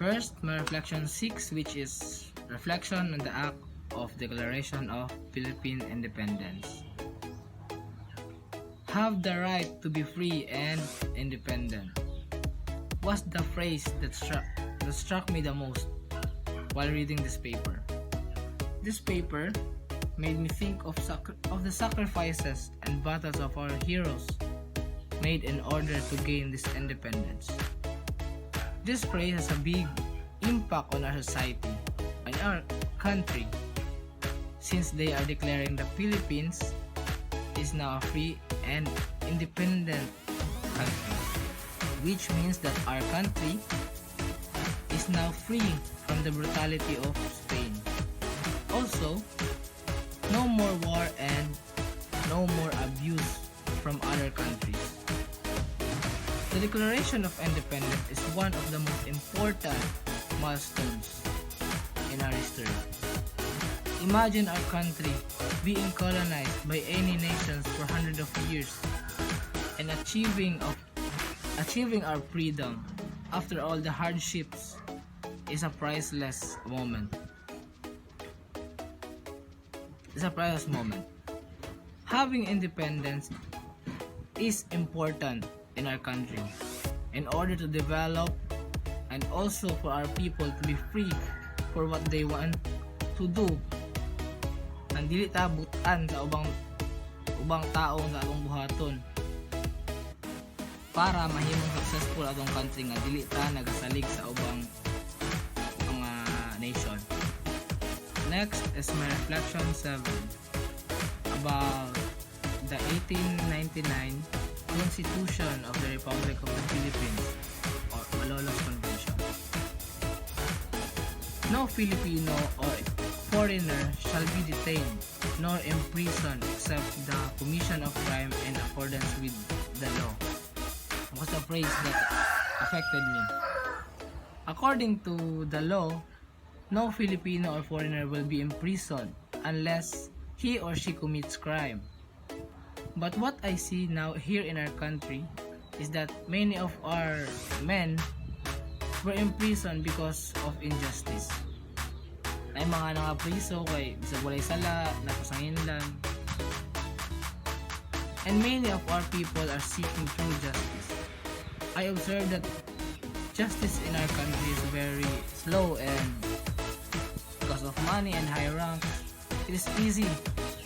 First, my reflection 6, which is reflection on the act of Declaration of Philippine Independence. Have the right to be free and independent was the phrase that struck me the most while reading this paper. This paper made me think of the sacrifices and battles of our heroes made in order to gain this independence. This phrase has a big impact on our society and our country, since they are declaring the Philippines is now a free and independent country, which means that our country is now free from the brutality of Spain. Also, no more war and no more abuse from other countries. The Declaration of Independence is one of the most important milestones in our history. Imagine our country being colonized by any nations for hundreds of years and achieving our freedom after all the hardships is a priceless moment. It's a priceless moment. Having independence is important in our country in order to develop and also for our people to be free for what they want to do. Dili ta butan sa ubang taong sa atong buhaton para mahimong successful atong country nga dili ta nagasalig sa ubang mga nation. Next is my reflection 7 about the 1899 Constitution of the Republic of the Philippines or Malolos Convention. No Filipino or foreigner shall be detained nor imprisoned except the commission of crime in accordance with the law. Was the phrase that affected me. According to the law, no Filipino or foreigner will be imprisoned unless he or she commits crime. But what I see now here in our country is that many of our men were imprisoned because of injustice. Ay mga nakapriso kay bisag walay sala, napasangin lang. And many of our people are seeking true justice. I observe that justice in our country is very slow, and because of money and high rank, it is easy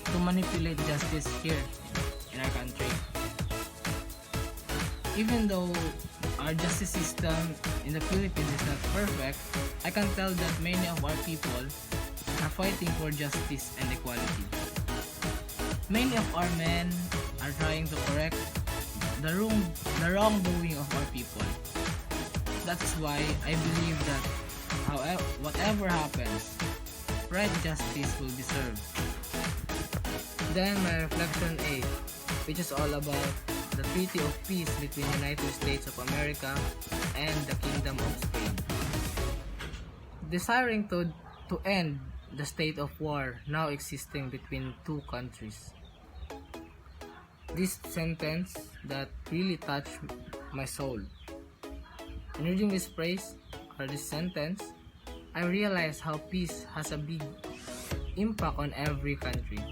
to manipulate justice here in our country. Even though our justice system in the Philippines is not perfect, I can tell that many of our people are fighting for justice and equality. Many of our men are trying to correct the wrongdoing of our people. That's why I believe that whatever happens, right justice will be served. Then my reflection 8, which is all about the Treaty of Peace between the United States of America and the Kingdom of Spain. Desiring to end the state of war now existing between two countries. This sentence that really touched my soul. In reading this phrase or this sentence, I realized how peace has a big impact on every country.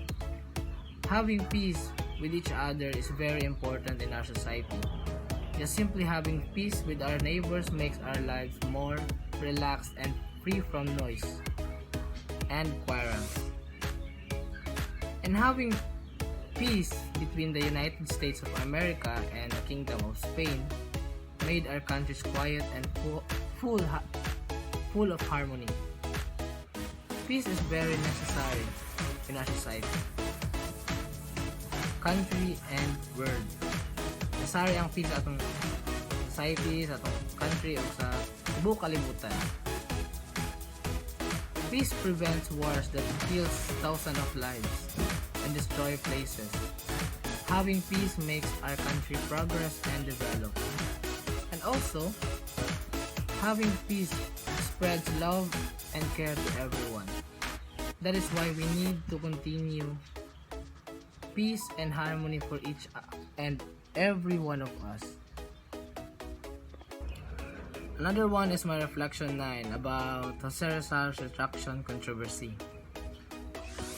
Having peace with each other is very important in our society. Just simply having peace with our neighbors makes our lives more relaxed and free from noise and quarrels. And having peace between the United States of America and the Kingdom of Spain made our countries quiet and full of harmony. Peace is very necessary in our society, country, and world. Necessary ang peace sa atong society, sa atong country, o sa buong kalibutan. Peace prevents wars that kills thousands of lives and destroy places. Having peace makes our country progress and develop. And also, having peace spreads love and care to everyone. That is why we need to continue peace and harmony for each and every one of us. Another one is my reflection 9 about Jose Rizal's retraction controversy.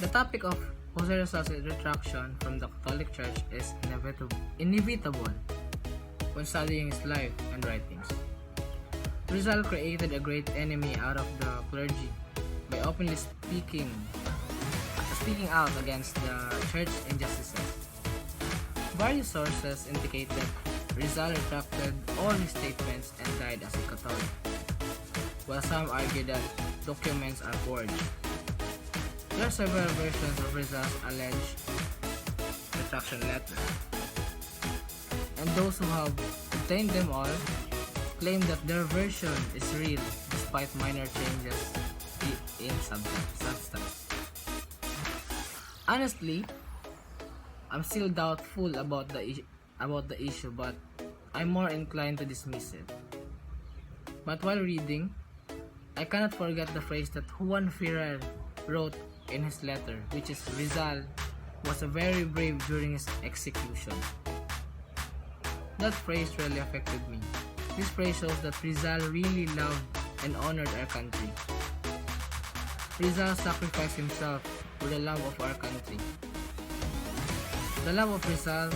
The topic of Jose Rizal's retraction from the Catholic Church is inevitable when studying his life and writings. Rizal created a great enemy out of the clergy by openly speaking out against the church injustices. Various sources indicate that Rizal retracted all his statements and died as a Catholic, while some argue that documents are forged. There are several versions of Rizal's alleged retraction letter, and those who have obtained them all claim that their version is real despite minor changes in substance. Honestly, I'm still doubtful about the issue, but I'm more inclined to dismiss it. But while reading, I cannot forget the phrase that Juan Ferrer wrote in his letter, which is Rizal was very brave during his execution. That phrase really affected me. This phrase shows that Rizal really loved and honored our country. Rizal sacrificed himself for the love of our country. The love of Rizal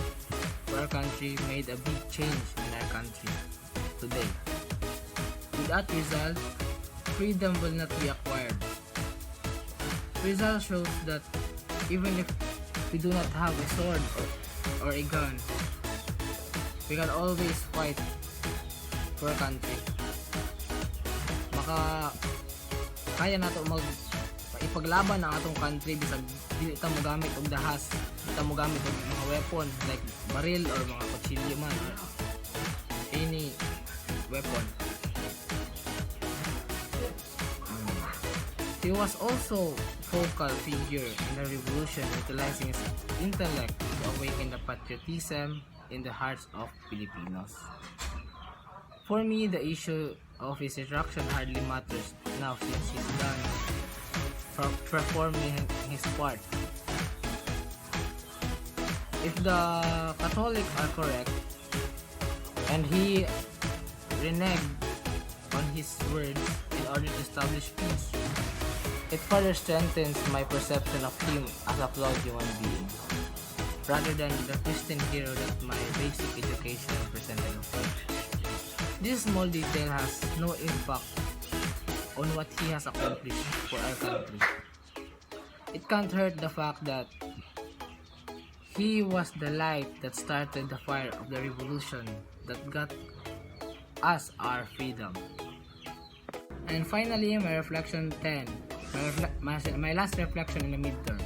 for our country made a big change in our country today. Without Rizal, freedom will not be acquired. Rizal shows that even if we do not have a sword or a gun, we can always fight for our country. Kaya nato ipaglaban ang atong country bisag dili ta mo gamit og dahas, dili ta mo gamit og mga weapon like baril or mga kutsilyo man or any weapon. He was also focal figure in the revolution, utilizing his intellect to awaken the patriotism in the hearts of Filipinos. For me, the issue of his retraction hardly matters now since he's done performing his part. If the Catholics are correct and he reneged on his words in order to establish peace, it further strengthens my perception of him as a flawed human being, rather than the Christian hero that my basic education presented of him. This small detail has no impact on what he has accomplished for our country. It can't hurt the fact that he was the light that started the fire of the revolution that got us our freedom. And finally, my reflection 10. My last reflection in the midterm.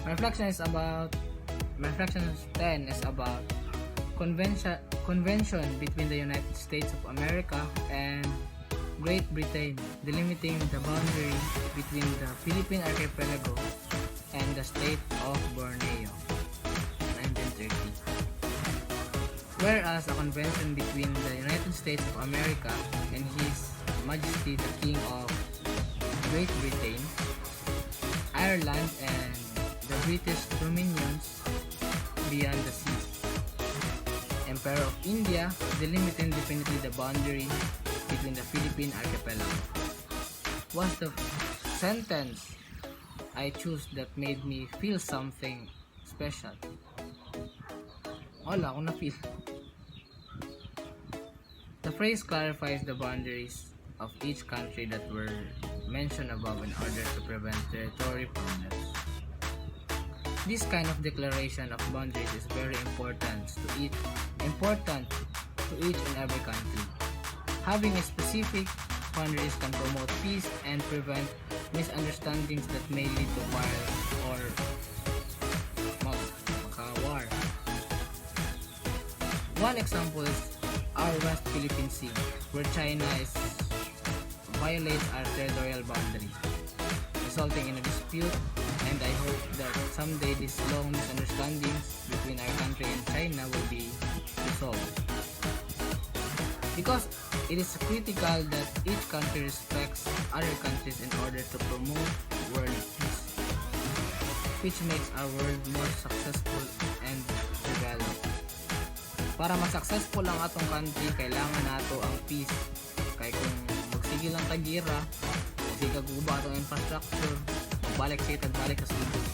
My reflection 10 is about convention between the United States of America and Great Britain delimiting the boundary between the Philippine archipelago and the state of Borneo, 1930. Whereas a convention between the United States of America and His Majesty the King of Great Britain, Ireland, and the British dominions beyond the seas, Emperor of India delimiting definitely the boundary between the Philippine archipelago, was the sentence I chose that made me feel something special. Wala akong na-feel. The phrase clarifies the boundaries of each country that were mentioned above in order to prevent territory problems. This kind of declaration of boundaries is very important to each and every country. Having a specific boundaries can promote peace and prevent misunderstandings that may lead to violence or war. One example is our West Philippine Sea, where China violates our territorial boundaries, resulting in a dispute, and I hope that someday these long misunderstandings between our country and China will be resolved. Because it is critical that each country respects other countries in order to promote world peace, which makes our world more successful and developed. Para ma-successful ang atong country, kailangan nato ang peace. Kay kung magsige lang tagira, sige kaguba atong infrastructure, magbalik sa sulod.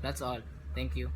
That's all. Thank you.